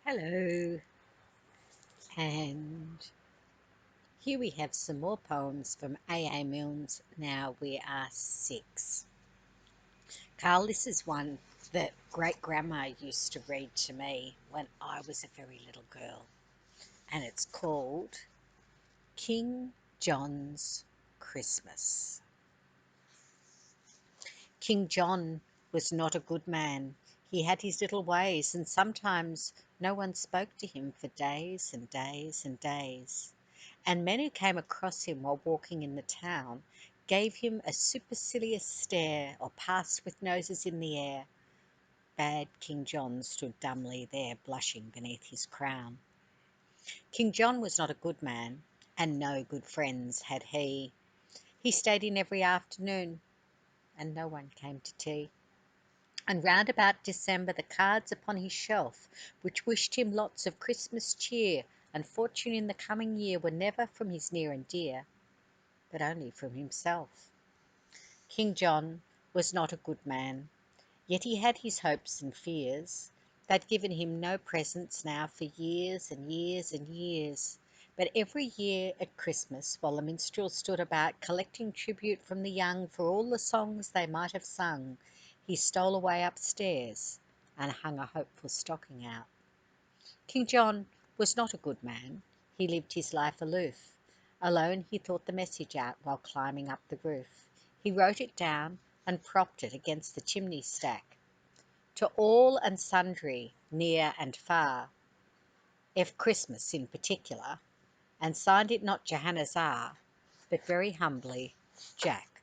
Hello, and here we have some more poems from AA Milne's Now We Are Six. Carl, this is one that great grandma used to read to me when I was a very little girl, and it's called King John's Christmas. King John was not a good man. He had his little ways, and sometimes no one spoke to him for days and days and days. And men who came across him while walking in the town gave him a supercilious stare or passed with noses in the air. Bad King John stood dumbly there, blushing beneath his crown. King John was not a good man, and no good friends had he. He stayed in every afternoon, and no one came to tea. And round about December the cards upon his shelf, which wished him lots of Christmas cheer and fortune in the coming year, were never from his near and dear, but only from himself. King John was not a good man, yet he had his hopes and fears. They'd given him no presents now for years and years and years. But every year at Christmas, while the minstrels stood about collecting tribute from the young for all the songs they might have sung, he stole away upstairs and hung a hopeful stocking out. King John was not a good man. He lived his life aloof. Alone he thought the message out while climbing up the roof. He wrote it down and propped it against the chimney stack. To all and sundry, near and far, F. Christmas in particular, and signed it not Johannes R., but very humbly, Jack.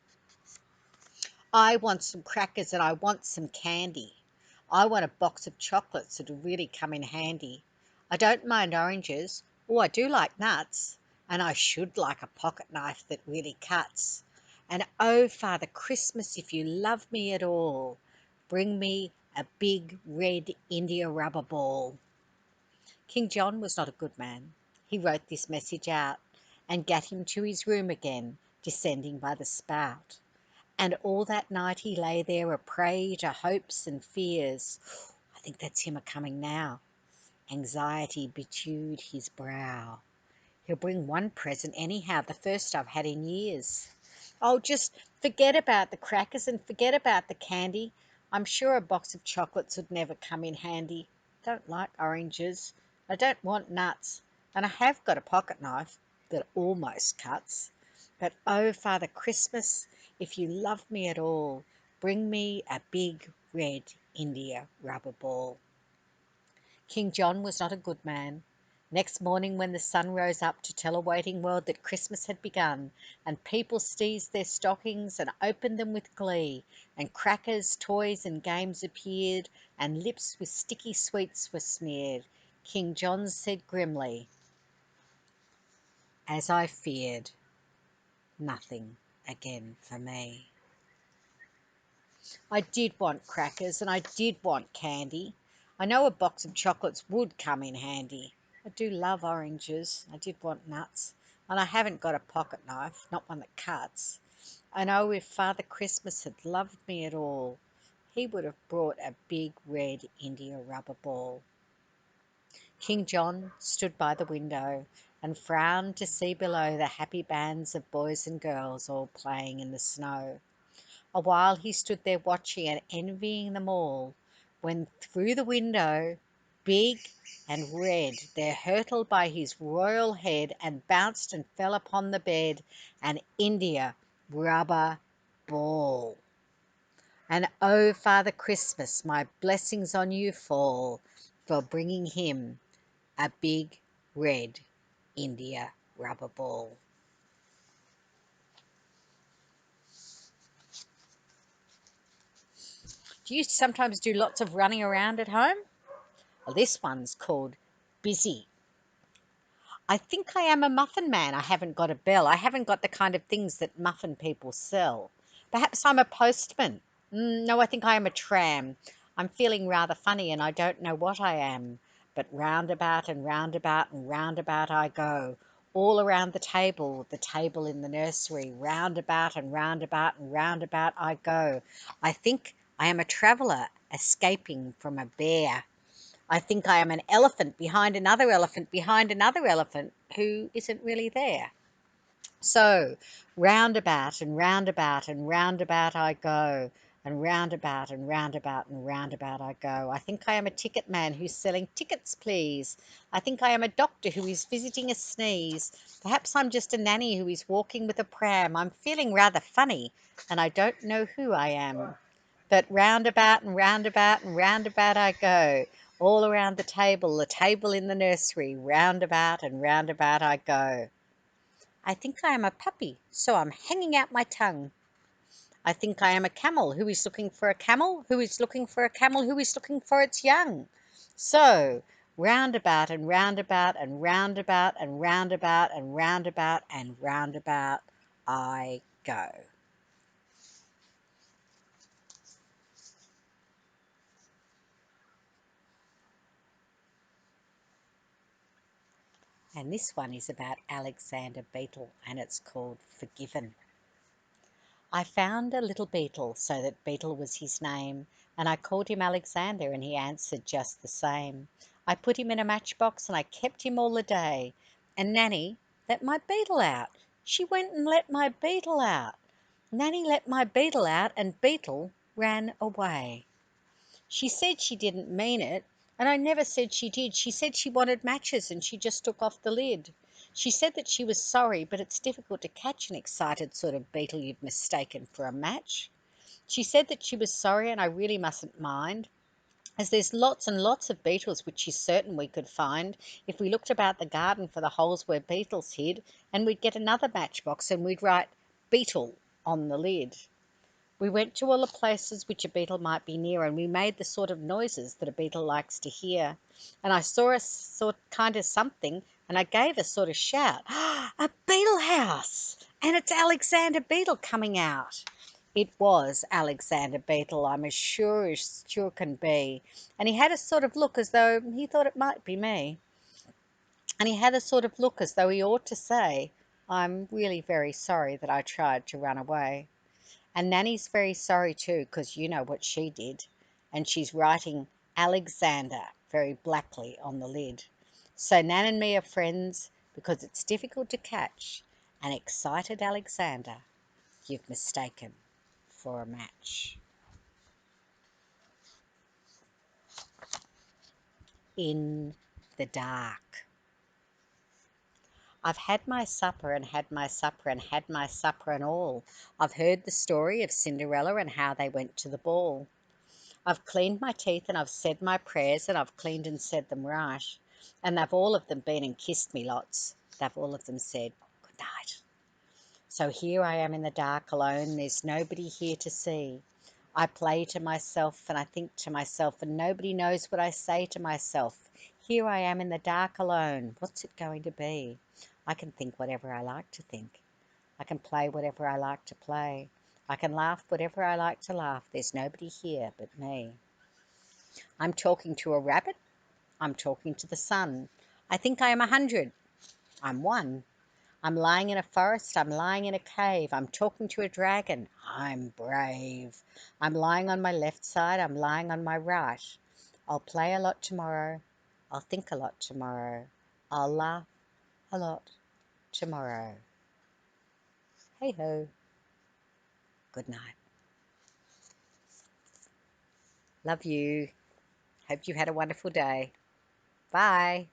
I want some crackers and I want some candy. I want a box of chocolates that'll really come in handy. I don't mind oranges. Oh, I do like nuts. And I should like a pocket knife that really cuts. And oh, Father Christmas, if you love me at all, bring me a big red India rubber ball. King John was not a good man. He wrote this message out and gat him to his room again, descending by the spout. And all that night he lay there a prey to hopes and fears. I think that's him a-coming now. Anxiety bedewed his brow. He'll bring one present anyhow, the first I've had in years. Oh, just forget about the crackers and forget about the candy. I'm sure a box of chocolates would never come in handy. Don't like oranges. I don't want nuts. And I have got a pocket knife that almost cuts. But oh, Father Christmas, if you love me at all, bring me a big red India rubber ball. King John was not a good man. Next morning, when the sun rose up to tell a waiting world that Christmas had begun, and people seized their stockings and opened them with glee, and crackers, toys, and games appeared, and lips with sticky sweets were smeared, King John said grimly, as I feared, nothing again for me. I did want crackers and I did want candy. I know a box of chocolates would come in handy. I do love oranges. I did want nuts. And I haven't got a pocket knife, not one that cuts. I know if Father Christmas had loved me at all, he would have brought a big red India rubber ball. King John stood by the window and frowned to see below the happy bands of boys and girls all playing in the snow. A while he stood there watching and envying them all, when through the window, big and red, there hurtled by his royal head and bounced and fell upon the bed an India rubber ball. And oh, Father Christmas, my blessings on you fall for bringing him a big red India rubber ball. Do you sometimes do lots of running around at home? Well, this one's called Busy. I think I am a muffin man. I haven't got a bell. I haven't got the kind of things that muffin people sell. Perhaps I'm a postman. No, I think I am a tram. I'm feeling rather funny and I don't know what I am. But roundabout and roundabout and roundabout I go. All around the table in the nursery. Roundabout and roundabout and roundabout I go. I think I am a traveller escaping from a bear. I think I am an elephant behind another elephant behind another elephant who isn't really there. So roundabout and roundabout and roundabout I go, and roundabout and roundabout and roundabout I go. I think I am a ticket man who's selling tickets, please. I think I am a doctor who is visiting a sneeze. Perhaps I'm just a nanny who is walking with a pram. I'm feeling rather funny, and I don't know who I am. But roundabout and roundabout and roundabout I go, all around the table in the nursery, roundabout and roundabout I go. I think I am a puppy, so I'm hanging out my tongue. I think I am a camel who is looking for a camel, who is looking for a camel, who is looking for its young. So, roundabout and roundabout and roundabout and roundabout and roundabout and roundabout I go. And this one is about Alexander Beetle, and it's called Forgiven. I found a little beetle, so that Beetle was his name, and I called him Alexander, and he answered just the same. I put him in a matchbox, and I kept him all the day. And Nanny let my beetle out. She went and let my beetle out. Nanny let my beetle out, and Beetle ran away. She said she didn't mean it, and I never said she did. She said she wanted matches, and she just took off the lid. She said that she was sorry, but it's difficult to catch an excited sort of beetle you've mistaken for a match. She said that she was sorry, and I really mustn't mind, as there's lots and lots of beetles which she's certain we could find if we looked about the garden for the holes where beetles hid, and we'd get another matchbox and we'd write "Beetle" on the lid. We went to all the places which a beetle might be near, and we made the sort of noises that a beetle likes to hear. And I saw a sort kind of something, and I gave a sort of shout, "A beetle house! And it's Alexander Beetle coming out!" It was Alexander Beetle, I'm as sure can be. And he had a sort of look as though he thought it might be me. And he had a sort of look as though he ought to say, "I'm really very sorry that I tried to run away." And Nanny's very sorry too, 'cause you know what she did. And she's writing Alexander very blackly on the lid. So Nan and me are friends because it's difficult to catch an excited Alexander you've mistaken for a match. In the dark. I've had my supper and had my supper and had my supper and all. I've heard the story of Cinderella and how they went to the ball. I've cleaned my teeth and I've said my prayers, and I've cleaned and said them right. And they've all of them been and kissed me lots. They've all of them said good night. So here I am in the dark alone. There's nobody here to see. I play to myself and I think to myself, and nobody knows what I say to myself. Here I am in the dark alone. What's it going to be? I can think whatever I like to think. I can play whatever I like to play. I can laugh whatever I like to laugh. There's nobody here but me. I'm talking to a rabbit. I'm talking to the sun. I think I am 100. I'm one. I'm lying in a forest. I'm lying in a cave. I'm talking to a dragon. I'm brave. I'm lying on my left side. I'm lying on my right. I'll play a lot tomorrow. I'll think a lot tomorrow. I'll laugh a lot tomorrow. Hey ho. Good night. Love you. Hope you had a wonderful day. Bye.